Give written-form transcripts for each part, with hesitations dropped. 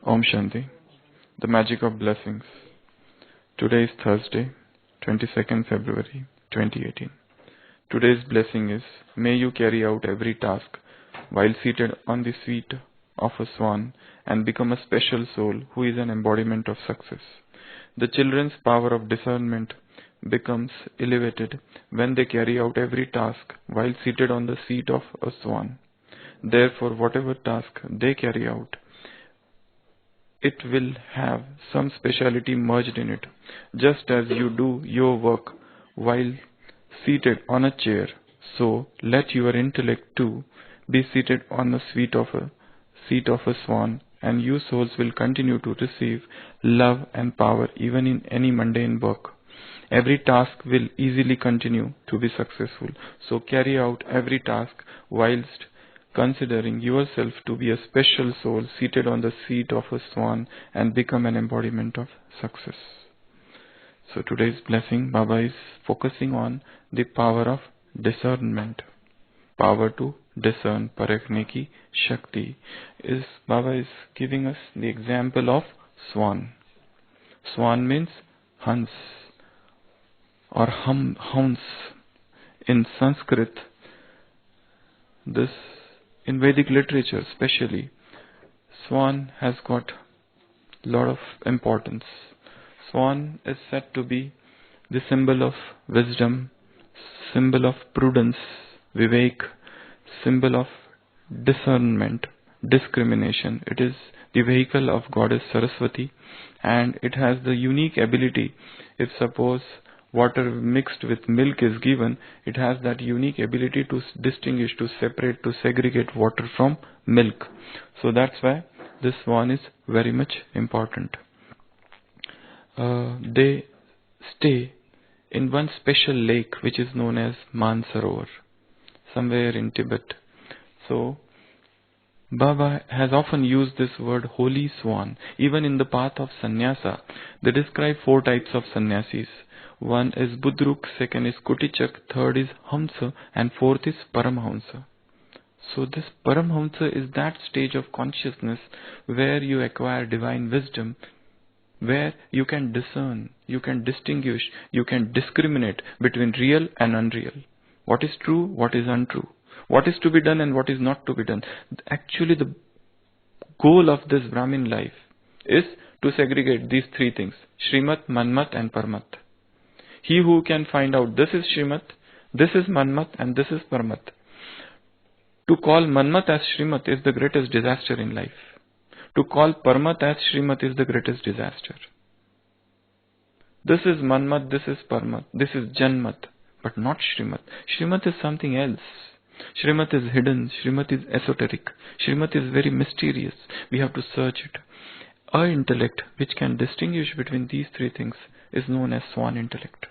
Om Shanti. The magic of blessings. Today is Thursday, 22nd February 2018. Today's blessing is, may you carry out every task while seated on the seat of a swan and become a special soul who is an embodiment of success. The children's power of discernment becomes elevated when they carry out every task while seated on the seat of a swan. Therefore, whatever task they carry out, it will have some speciality merged in it. Just as you do your work while seated on a chair, so let your intellect too be seated on the seat of a swan, and you souls will continue to receive love and power even in any mundane work. Every task will easily continue to be successful. So carry out every task whilst considering yourself to be a special soul seated on the seat of a swan and become an embodiment of success. So today's blessing, Baba is focusing on the power of discernment. Power to discern, parakne ki shakti. Baba is giving us the example of swan. Swan means Hans or Hums in Sanskrit. This in Vedic literature especially, swan has got a lot of importance. Swan is said to be the symbol of wisdom, symbol of prudence, vivek, symbol of discernment, discrimination. It is the vehicle of Goddess Saraswati, and it has the unique ability, if suppose water mixed with milk is given, it has that unique ability to distinguish, to separate, to segregate water from milk. So that's why this swan is very much important. They stay in one special lake which is known as Mansarovar, somewhere in Tibet. So Baba has often used this word holy swan. Even in the path of sannyasa, they describe 4 types of sannyasis. One is Budruk, second is Kutichak, third is Hamsa, and fourth is Paramhamsa. So this Paramhamsa is that stage of consciousness where you acquire divine wisdom, where you can discern, you can distinguish, you can discriminate between real and unreal. What is true, what is untrue, what is to be done and what is not to be done. Actually, the goal of this Brahmin life is to segregate these 3 things, Shrimat, Manmat and Paramat. He who can find out this is Shrimat, this is Manmat and this is Paramat. To call Manmat as Shrimat is the greatest disaster in life. To call Paramat as Shrimat is the greatest disaster. This is Manmat, this is Paramat, this is Janmat, but not Shrimat. Shrimat is something else. Shrimat is hidden, Shrimat is esoteric, Shrimat is very mysterious. We have to search it. Our intellect, which can distinguish between these 3 things, is known as swan intellect.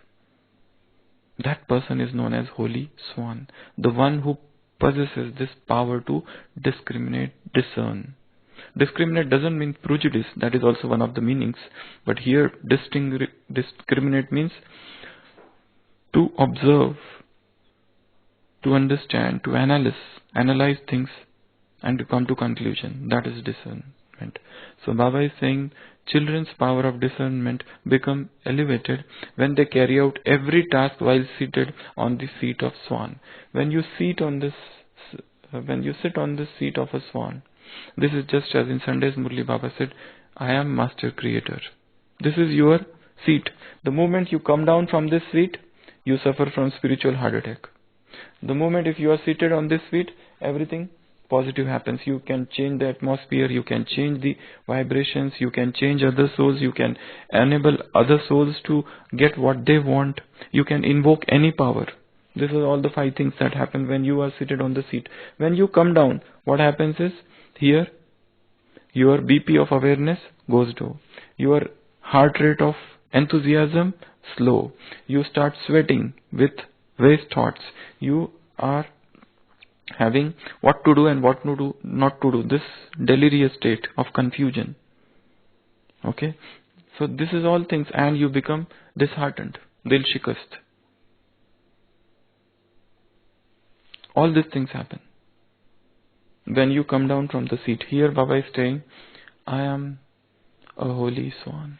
That person is known as holy swan, the one who possesses this power to discriminate, discern. Discriminate doesn't mean prejudice, that is also one of the meanings, but here discriminate means to observe, to understand, to analyze things and to come to conclusion. That is discernment. So Baba is saying children's power of discernment become elevated when they carry out every task while seated on the seat of swan. When you sit on the seat of a swan, this is just as in Sunday's Murli Baba said, I am Master Creator. This is your seat. The moment you come down from this seat, you suffer from spiritual heart attack. The moment if you are seated on this seat, everything positive happens. You can change the atmosphere, you can change the vibrations, you can change other souls, you can enable other souls to get what they want, you can invoke any power. This is all the 5 things that happen when you are seated on the seat. When you come down, what happens is, here, your BP of awareness goes low. Your heart rate of enthusiasm, slow. You start sweating with waste thoughts. You are having what to do and what not to do. This delirious state of confusion. Okay? So this is all things, and you become disheartened. Dil shikast. All these things happen when you come down from the seat. Here Baba is saying, I am a holy swan.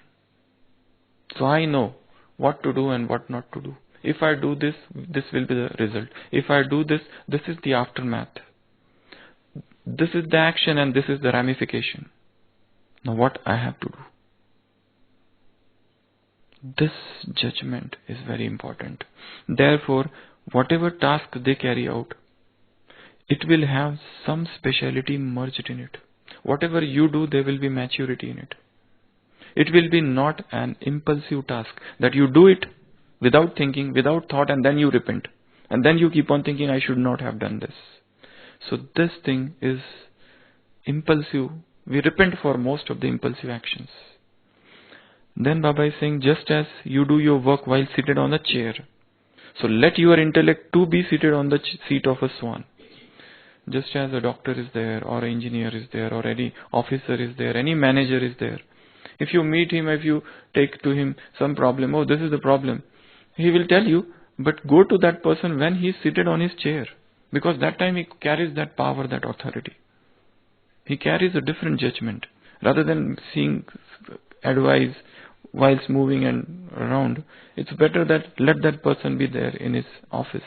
So I know what to do and what not to do. If I do this, this will be the result. If I do this, this is the aftermath. This is the action and this is the ramification. Now what I have to do? This judgment is very important. Therefore, whatever task they carry out, it will have some speciality merged in it. Whatever you do, there will be maturity in it. It will be not an impulsive task that you do it without thinking, without thought, and then you repent. And then you keep on thinking, I should not have done this. So this thing is impulsive. We repent for most of the impulsive actions. Then Baba is saying, just as you do your work while seated on a chair, so let your intellect too be seated on the seat of a swan. Just as a doctor is there, or an engineer is there, or any officer is there, any manager is there. If you meet him, if you take to him some problem, oh, this is the problem, he will tell you, but go to that person when he is seated on his chair. Because that time he carries that power, that authority. He carries a different judgment. Rather than seeing advice whilst moving and around, it's better that let that person be there in his office.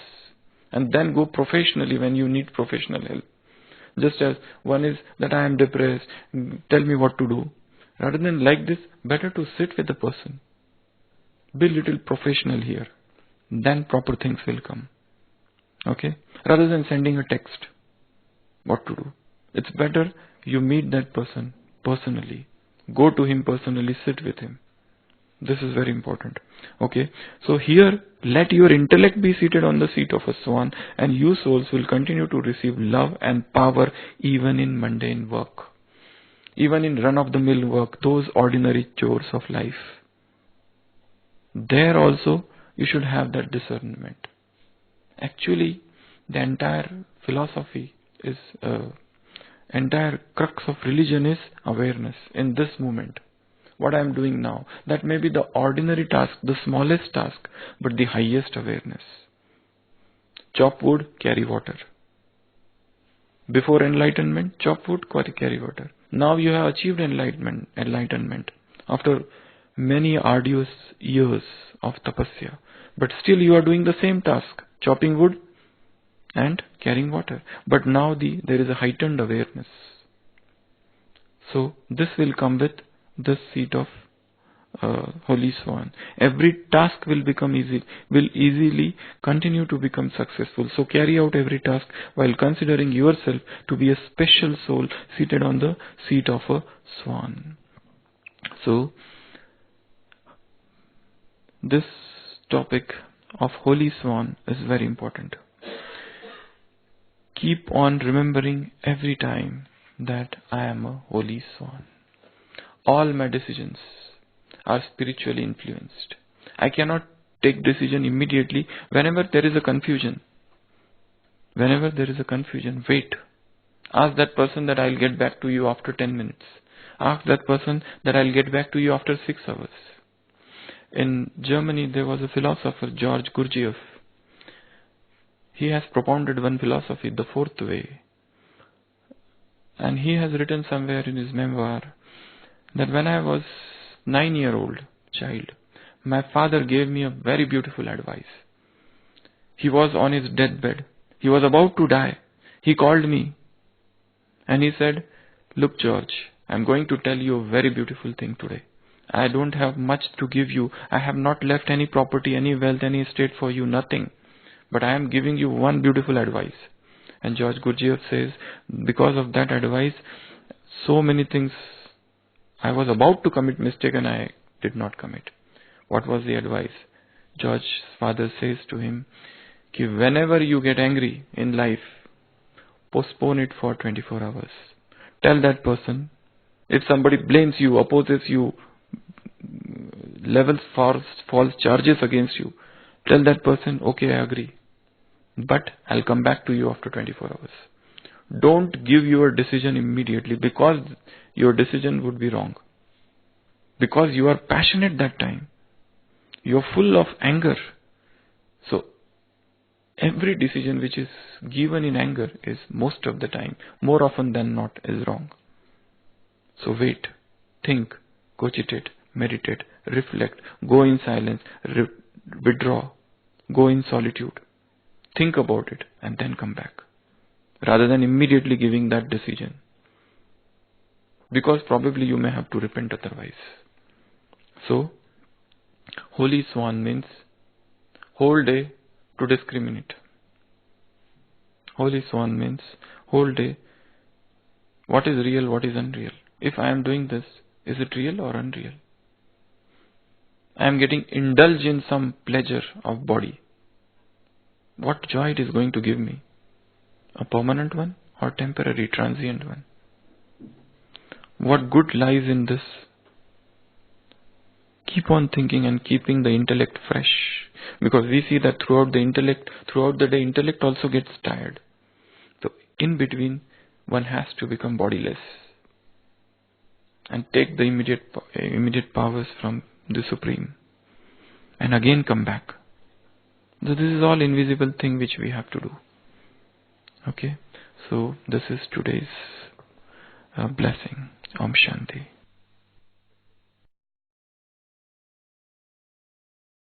And then go professionally when you need professional help. Just as one is that I am depressed, tell me what to do. Rather than like this, better to sit with the person. Be little professional here. Then proper things will come. Okay? Rather than sending a text, what to do. It's better you meet that person personally. Go to him personally, sit with him. This is very important. Okay? So here, let your intellect be seated on the seat of a swan, and you souls will continue to receive love and power even in mundane work. Even in run-of-the-mill work, those ordinary chores of life. There also, you should have that discernment. Actually, the entire philosophy is, entire crux of religion is awareness in this moment. What I am doing now, that may be the ordinary task, the smallest task, but the highest awareness. Chop wood, carry water. Before enlightenment, chop wood, carry water. Now you have achieved enlightenment after many arduous years of tapasya. But still you are doing the same task, chopping wood and carrying water. But now there is a heightened awareness. So this will come with this seat of Holy Swan. Every task will become easy, will easily continue to become successful. So carry out every task while considering yourself to be a special soul seated on the seat of a swan. So this topic of Holy Swan is very important. Keep on remembering every time that I am a holy swan. All my decisions are spiritually influenced. I cannot take decision immediately whenever there is a confusion. Whenever there is a confusion, wait. Ask that person that I'll get back to you after 10 minutes. Ask that person that I'll get back to you after 6 hours. In Germany, there was a philosopher, George Gurdjieff. He has propounded one philosophy, the fourth way. And he has written somewhere in his memoir that when I was 9-year-old child, my father gave me a very beautiful advice. He was on his deathbed. He was about to die. He called me and he said, look George, I'm going to tell you a very beautiful thing today. I don't have much to give you. I have not left any property, any wealth, any estate for you, nothing. But I am giving you one beautiful advice. And George Gurdjieff says, because of that advice, so many things I was about to commit mistake and I did not commit. What was the advice? George's father says to him, कि whenever you get angry in life, postpone it for 24 hours. Tell that person, if somebody blames you, opposes you, levels false charges against you, tell that person, okay, I agree. But I'll come back to you after 24 hours. Don't give your decision immediately because your decision would be wrong. Because you are passionate that time. You are full of anger. So every decision which is given in anger is most of the time, more often than not, is wrong. So wait, think, cogitate, meditate, reflect, go in silence, withdraw, go in solitude. Think about it and then come back, rather than immediately giving that decision. Because probably you may have to repent otherwise. So, Holy Swan means whole day to discriminate. Holy Swan means whole day, what is real, what is unreal. If I am doing this, is it real or unreal? I am getting indulged in some pleasure of body. What joy it is going to give me? A permanent one or temporary, transient one? What good lies in this? Keep on thinking and keeping the intellect fresh. Because we see that throughout the day, intellect also gets tired. So in between, one has to become bodiless and take the immediate powers from the Supreme, and again come back. So this is all invisible thing which we have to do. Okay, so this is today's blessing. Om Shanti.